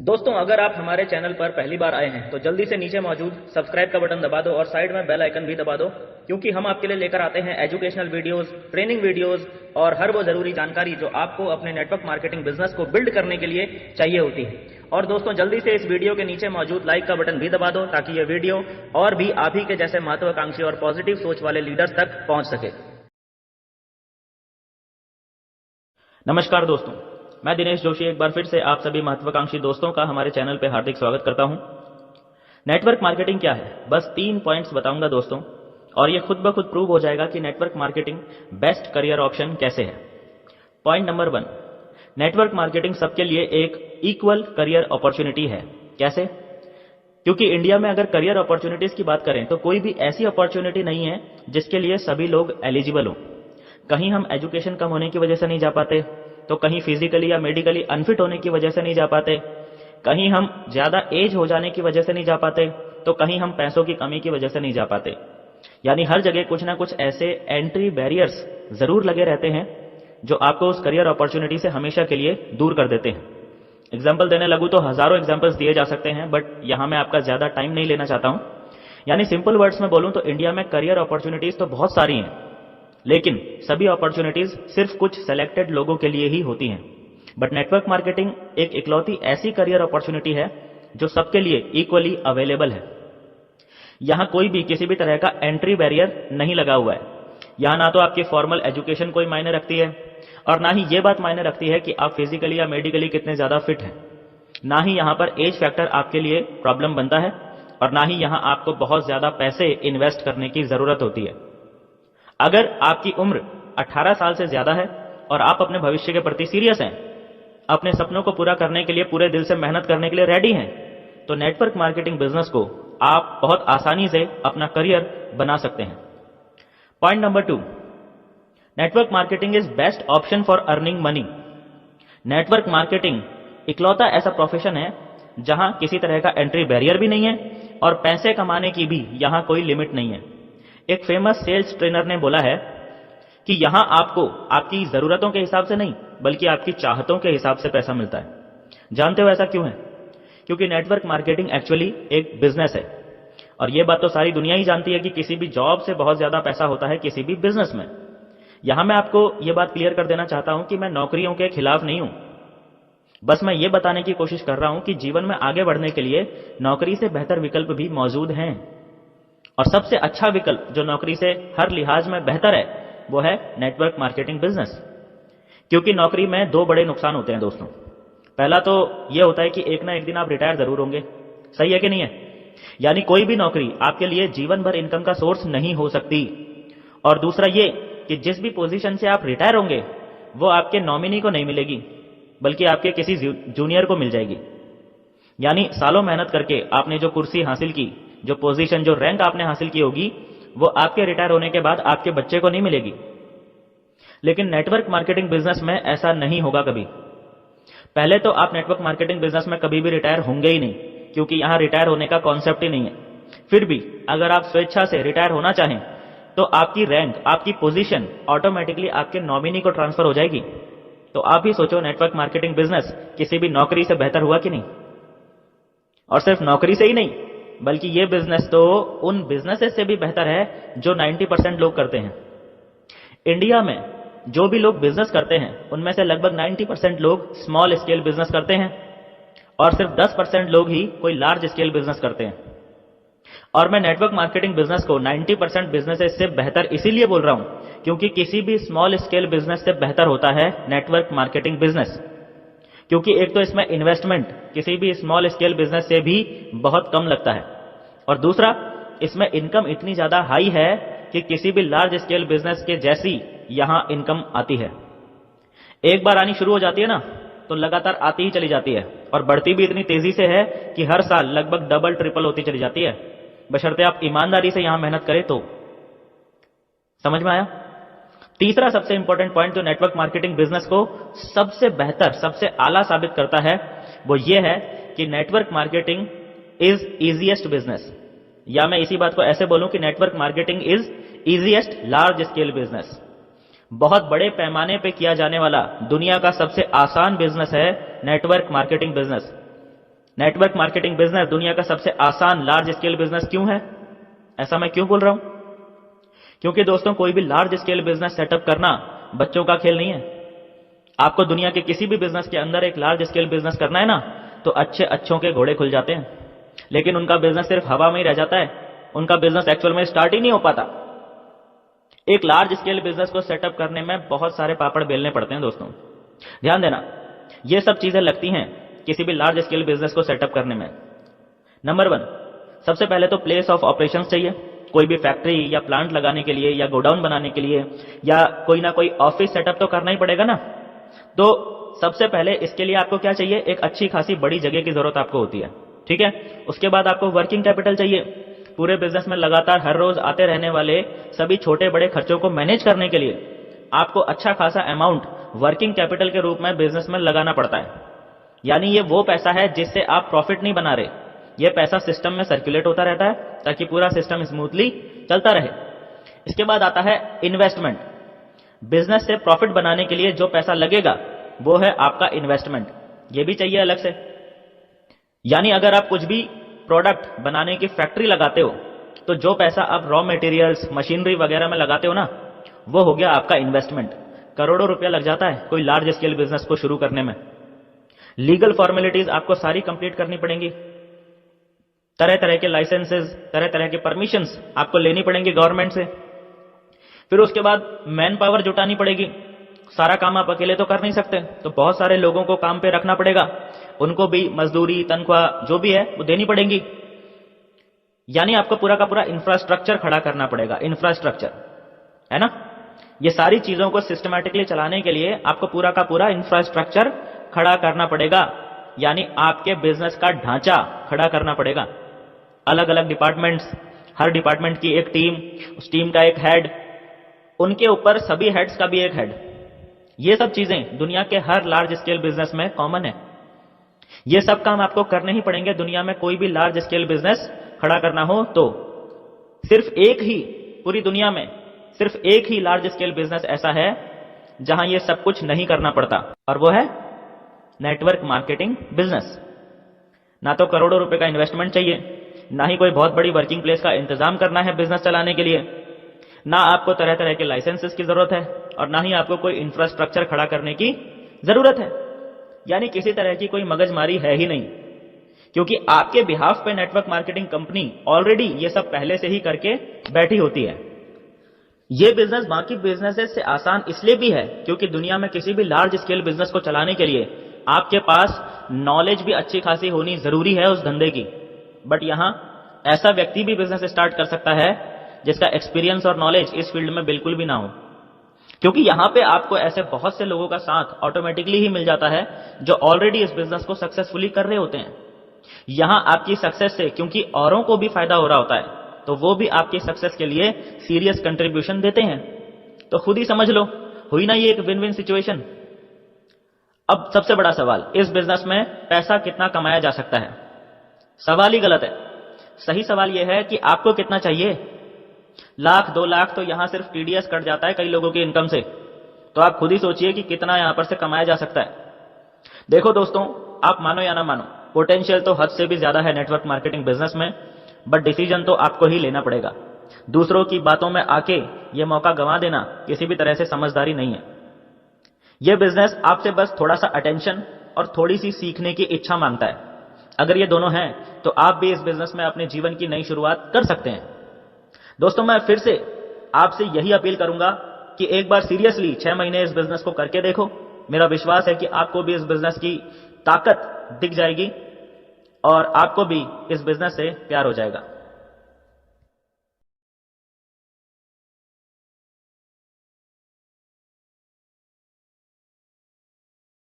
दोस्तों, अगर आप हमारे चैनल पर पहली बार आए हैं तो जल्दी से नीचे मौजूद सब्सक्राइब का बटन दबा दो और साइड में बेल आइकन भी दबा दो, क्योंकि हम आपके लिए लेकर आते हैं एजुकेशनल वीडियोस, ट्रेनिंग वीडियोस और हर वो जरूरी जानकारी जो आपको अपने नेटवर्क मार्केटिंग बिजनेस को बिल्ड करने के लिए चाहिए होती है। और दोस्तों, जल्दी से इस वीडियो के नीचे मौजूद लाइक का बटन भी दबा दो ताकि ये वीडियो और भी आप ही के जैसे महत्वाकांक्षी और पॉजिटिव सोच वाले लीडर्स तक पहुंच सके। नमस्कार दोस्तों, मैं दिनेश जोशी एक बार फिर से आप सभी महत्वाकांक्षी दोस्तों का हमारे चैनल पे हार्दिक स्वागत करता हूं। नेटवर्क मार्केटिंग क्या है, बस 3 पॉइंट्स बताऊंगा दोस्तों, और ये खुद ब खुद प्रूव हो जाएगा कि network marketing best career option कैसे है। पॉइंट नंबर 1, नेटवर्क मार्केटिंग सबके लिए एक इक्वल करियर अपॉर्चुनिटी है। कैसे? क्योंकि इंडिया में अगर करियर अपॉर्चुनिटीज की बात करें तो कोई भी ऐसी अपॉर्चुनिटी नहीं है जिसके लिए सभी लोग एलिजिबल हो। कहीं हम एजुकेशन कम होने की वजह से नहीं जा पाते, तो कहीं फिजिकली या मेडिकली अनफिट होने की वजह से नहीं जा पाते, कहीं हम ज्यादा एज हो जाने की वजह से नहीं जा पाते, तो कहीं हम पैसों की कमी की वजह से नहीं जा पाते। यानी हर जगह कुछ ना कुछ ऐसे एंट्री बैरियर्स जरूर लगे रहते हैं जो आपको उस करियर अपॉर्चुनिटी से हमेशा के लिए दूर कर देते हैं। एग्जाम्पल देने लगूं तो हजारों एग्जाम्पल्स दिए जा सकते हैं, बट यहां मैं आपका ज्यादा टाइम नहीं लेना चाहता हूं। यानी सिंपल वर्ड्स में बोलूं तो इंडिया में करियर अपॉर्चुनिटीज तो बहुत सारी हैं, लेकिन सभी अपॉर्चुनिटीज सिर्फ कुछ सेलेक्टेड लोगों के लिए ही होती हैं। बट नेटवर्क मार्केटिंग एक इकलौती ऐसी करियर अपॉर्चुनिटी है जो सबके लिए इक्वली अवेलेबल है। यहां कोई भी किसी भी तरह का एंट्री बैरियर नहीं लगा हुआ है। यहां ना तो आपकी फॉर्मल एजुकेशन कोई मायने रखती है, और ना ही ये बात मायने रखती है कि आप फिजिकली या मेडिकली कितने ज्यादा फिट हैं। ना ही यहां पर एज फैक्टर आपके लिए प्रॉब्लम बनता है, और ना ही यहां आपको बहुत ज्यादा पैसे इन्वेस्ट करने की जरूरत होती है। अगर आपकी उम्र 18 साल से ज्यादा है और आप अपने भविष्य के प्रति सीरियस हैं, अपने सपनों को पूरा करने के लिए पूरे दिल से मेहनत करने के लिए रेडी हैं, तो नेटवर्क मार्केटिंग बिजनेस को आप बहुत आसानी से अपना करियर बना सकते हैं। Point number 2, network marketing is best option for earning money. Network marketing इकलौता ऐसा प्रोफेशन है जहां किसी तरह का एंट्री बैरियर भी नहीं है और पैसे कमाने की भी यहां कोई लिमिट नहीं है। एक फेमस सेल्स ट्रेनर ने बोला है कि यहां आपको आपकी जरूरतों के हिसाब से नहीं बल्कि आपकी चाहतों के हिसाब से पैसा मिलता है। जानते हो ऐसा क्यों है? क्योंकि नेटवर्क मार्केटिंग एक्चुअली एक बिजनेस है, और यह बात तो सारी दुनिया ही जानती है कि किसी भी जॉब से बहुत ज्यादा पैसा होता है किसी भी बिजनेस में। यहां मैं आपको यह बात क्लियर कर देना चाहता हूं कि मैं नौकरियों के खिलाफ नहीं हूं, बस मैं ये बताने की कोशिश कर रहा हूं कि जीवन में आगे बढ़ने के लिए नौकरी से बेहतर विकल्प भी मौजूद हैं, और सबसे अच्छा विकल्प जो नौकरी से हर लिहाज में बेहतर है वो है नेटवर्क मार्केटिंग बिजनेस। क्योंकि नौकरी में 2 बड़े नुकसान होते हैं दोस्तों। पहला तो यह होता है कि एक ना एक दिन आप रिटायर जरूर होंगे। सही है कि नहीं है? यानी कोई भी नौकरी आपके लिए जीवन भर इनकम का सोर्स नहीं हो सकती। और दूसरा ये कि जिस भी पोजीशन से आप रिटायर होंगे वो आपके नॉमिनी को नहीं मिलेगी, बल्कि आपके किसी जूनियर को मिल जाएगी। यानी सालों मेहनत करके आपने जो कुर्सी हासिल की, जो पोजीशन, जो रैंक आपने हासिल की होगी, वो आपके रिटायर होने के बाद आपके बच्चे को नहीं मिलेगी। लेकिन नेटवर्क मार्केटिंग बिजनेस में ऐसा नहीं होगा कभी। पहले तो आप नेटवर्क मार्केटिंग बिजनेस में कभी भी रिटायर होंगे ही नहीं, क्योंकि यहां रिटायर होने का कॉन्सेप्ट ही नहीं है। फिर भी अगर आप स्वेच्छा से रिटायर होना चाहें तो आपकी रैंक, आपकी पोजीशन ऑटोमेटिकली आपके नॉमिनी को ट्रांसफर हो जाएगी। तो आप ही सोचो, नेटवर्क मार्केटिंग बिजनेस किसी भी नौकरी से बेहतर हुआ कि नहीं? और सिर्फ नौकरी से ही नहीं, बल्कि ये बिजनेस तो उन बिजनेसेस से भी बेहतर है जो 90% लोग करते हैं। इंडिया में जो भी लोग बिजनेस करते हैं उनमें से लगभग 90% लोग स्मॉल स्केल बिजनेस करते हैं, और सिर्फ 10% लोग ही कोई लार्ज स्केल बिजनेस करते हैं। और मैं नेटवर्क मार्केटिंग बिजनेस को 90% बिजनेसेस से बेहतर इसीलिए बोल रहा हूं क्योंकि किसी भी स्मॉल स्केल बिजनेस से बेहतर होता है नेटवर्क मार्केटिंग बिजनेस। क्योंकि एक तो इसमें इन्वेस्टमेंट किसी भी स्मॉल स्केल बिजनेस से भी बहुत कम लगता है, और दूसरा इसमें इनकम इतनी ज्यादा हाई है कि किसी भी लार्ज स्केल बिजनेस के जैसी यहां इनकम आती है। एक बार आनी शुरू हो जाती है ना तो लगातार आती ही चली जाती है, और बढ़ती भी इतनी तेजी से है कि हर साल लगभग डबल ट्रिपल होती चली जाती है, बशर्ते आप ईमानदारी से यहां मेहनत करें तो। समझ में आया? तीसरा सबसे इंपॉर्टेंट पॉइंट जो नेटवर्क मार्केटिंग बिजनेस को सबसे बेहतर, सबसे आला साबित करता है वो ये है कि network marketing is easiest business. या मैं इसी बात को ऐसे बोलूं कि network marketing is easiest large scale business. बहुत बड़े पैमाने पे किया जाने वाला दुनिया का सबसे आसान बिजनेस है network marketing business. Network marketing business दुनिया का सबसे आसान लार्ज स्केल बिजनेस क्यों है? ऐसा मैं क्यों बोल रहा हूं? क्योंकि दोस्तों कोई भी लार्ज स्केल बिजनेस सेटअप करना बच्चों का खेल नहीं है। आपको दुनिया के किसी भी बिजनेस के अंदर एक लार्ज स्केल बिजनेस करना है ना, तो अच्छों के घोड़े खुल जाते हैं, लेकिन उनका बिजनेस सिर्फ हवा में ही रह जाता है। उनका बिजनेस एक्चुअल में स्टार्ट ही नहीं हो पाता। एक लार्ज स्केल बिजनेस को सेटअप करने में बहुत सारे पापड़ बेलने पड़ते हैं दोस्तों। ध्यान देना, ये सब चीजें लगती हैं किसी भी लार्ज स्केल बिजनेस को सेटअप करने में। नंबर 1, सबसे पहले तो प्लेस ऑफ ऑपरेशंस चाहिए। कोई भी फैक्ट्री या प्लांट लगाने के लिए या गोडाउन बनाने के लिए या कोई ना कोई ऑफिस सेटअप तो करना ही पड़ेगा ना। तो सबसे पहले इसके लिए आपको क्या चाहिए? एक अच्छी खासी बड़ी जगह की जरूरत आपको होती है, ठीक है। उसके बाद आपको वर्किंग कैपिटल चाहिए। पूरे बिजनेस में लगातार हर रोज आते रहने वाले सभी छोटे बड़े खर्चों को मैनेज करने के लिए आपको अच्छा खासा अमाउंट वर्किंग कैपिटल के रूप में बिजनेस में लगाना पड़ता है। यानी ये वो पैसा है जिससे आप प्रॉफिट नहीं बना रहे, ये पैसा सिस्टम में सर्कुलेट होता रहता है ताकि पूरा सिस्टम स्मूथली चलता रहे। इसके बाद आता है इन्वेस्टमेंट। बिजनेस से प्रॉफिट बनाने के लिए जो पैसा लगेगा वो है आपका इन्वेस्टमेंट, ये भी चाहिए अलग से। यानी अगर आप कुछ भी प्रोडक्ट बनाने की फैक्ट्री लगाते हो तो जो पैसा आप रॉ मटेरियल्स मशीनरी वगैरह में लगाते हो ना, वो हो गया आपका इन्वेस्टमेंट। करोड़ों रुपया लग जाता है कोई लार्ज स्केल बिजनेस को शुरू करने में। लीगल फॉर्मेलिटीज आपको सारी कंप्लीट करनी पड़ेंगी। तरह तरह के लाइसेंसेस, तरह तरह के परमिशंस आपको लेनी पड़ेंगी गवर्नमेंट से। फिर उसके बाद मैन पावर जुटानी पड़ेगी। सारा काम आप अकेले तो कर नहीं सकते, तो बहुत सारे लोगों को काम पे रखना पड़ेगा। उनको भी मजदूरी, तनख्वाह जो भी है वो देनी पड़ेगी। यानी आपको पूरा का पूरा इंफ्रास्ट्रक्चर खड़ा करना पड़ेगा। इंफ्रास्ट्रक्चर है ना, ये सारी चीजों को सिस्टमैटिकली चलाने के लिए आपको पूरा का पूरा इंफ्रास्ट्रक्चर खड़ा करना पड़ेगा। यानी आपके बिजनेस का ढांचा खड़ा करना पड़ेगा। अलग अलग डिपार्टमेंट्स, हर डिपार्टमेंट की एक टीम, उस टीम का एक हेड, उनके ऊपर सभी हेड्स का भी एक हेड। ये सब चीजें दुनिया के हर लार्ज स्केल बिजनेस में कॉमन है। ये सब काम आपको करने ही पड़ेंगे दुनिया में कोई भी लार्ज स्केल बिजनेस खड़ा करना हो तो। सिर्फ एक ही, पूरी दुनिया में सिर्फ एक ही लार्ज स्केल बिजनेस ऐसा है जहां ये सब कुछ नहीं करना पड़ता, और वो है नेटवर्क मार्केटिंग बिजनेस। ना तो करोड़ों रुपए का इन्वेस्टमेंट चाहिए, ना ही कोई बहुत बड़ी वर्किंग प्लेस का इंतजाम करना है बिजनेस चलाने के लिए, ना आपको तरह तरह के लाइसेंसेस की जरूरत है, और ना ही आपको कोई इंफ्रास्ट्रक्चर खड़ा करने की जरूरत है। यानी किसी तरह की कोई मगजमारी है ही नहीं, क्योंकि आपके बिहाफ पे नेटवर्क मार्केटिंग कंपनी ऑलरेडी ये सब पहले से ही करके बैठी होती है। ये बिजनेस बाकी बिजनेसेस से आसान इसलिए भी है क्योंकि दुनिया में किसी भी लार्ज स्केल बिजनेस को चलाने के लिए आपके पास नॉलेज भी अच्छी खासी होनी जरूरी है उस धंधे की। बट यहां ऐसा व्यक्ति भी बिजनेस स्टार्ट कर सकता है जिसका एक्सपीरियंस और नॉलेज इस फील्ड में बिल्कुल भी ना हो, क्योंकि यहां पे आपको ऐसे बहुत से लोगों का साथ ऑटोमेटिकली ही मिल जाता है जो ऑलरेडी इस बिजनेस को सक्सेसफुली कर रहे होते हैं। यहां आपकी सक्सेस से क्योंकि औरों को भी फायदा हो रहा होता है, तो वो भी आपकी सक्सेस के लिए सीरियस कंट्रीब्यूशन देते हैं। तो खुद ही समझ लो, हुई ना ये एक विन विन सिचुएशन। अब सबसे बड़ा सवाल, इस बिजनेस में पैसा कितना कमाया जा सकता है? सवाल ही गलत है। सही सवाल यह है कि आपको कितना चाहिए। लाख 2 लाख तो यहां सिर्फ टीडीएस कट जाता है कई लोगों की इनकम से। तो आप खुद ही सोचिए कि कितना यहां पर से कमाया जा सकता है। देखो दोस्तों, आप मानो या ना मानो, पोटेंशियल तो हद से भी ज्यादा है नेटवर्क मार्केटिंग बिजनेस में, बट डिसीजन तो आपको ही लेना पड़ेगा। दूसरों की बातों में आके ये मौका गंवा देना किसी भी तरह से समझदारी नहीं है। यह बिजनेस आपसे बस थोड़ा सा अटेंशन और थोड़ी सी सीखने की इच्छा मांगता है। अगर ये दोनों हैं तो आप भी इस बिजनेस में अपने जीवन की नई शुरुआत कर सकते हैं। दोस्तों, मैं फिर से आपसे यही अपील करूंगा कि एक बार सीरियसली 6 महीने इस बिजनेस को करके देखो। मेरा विश्वास है कि आपको भी इस बिजनेस की ताकत दिख जाएगी और आपको भी इस बिजनेस से प्यार हो जाएगा।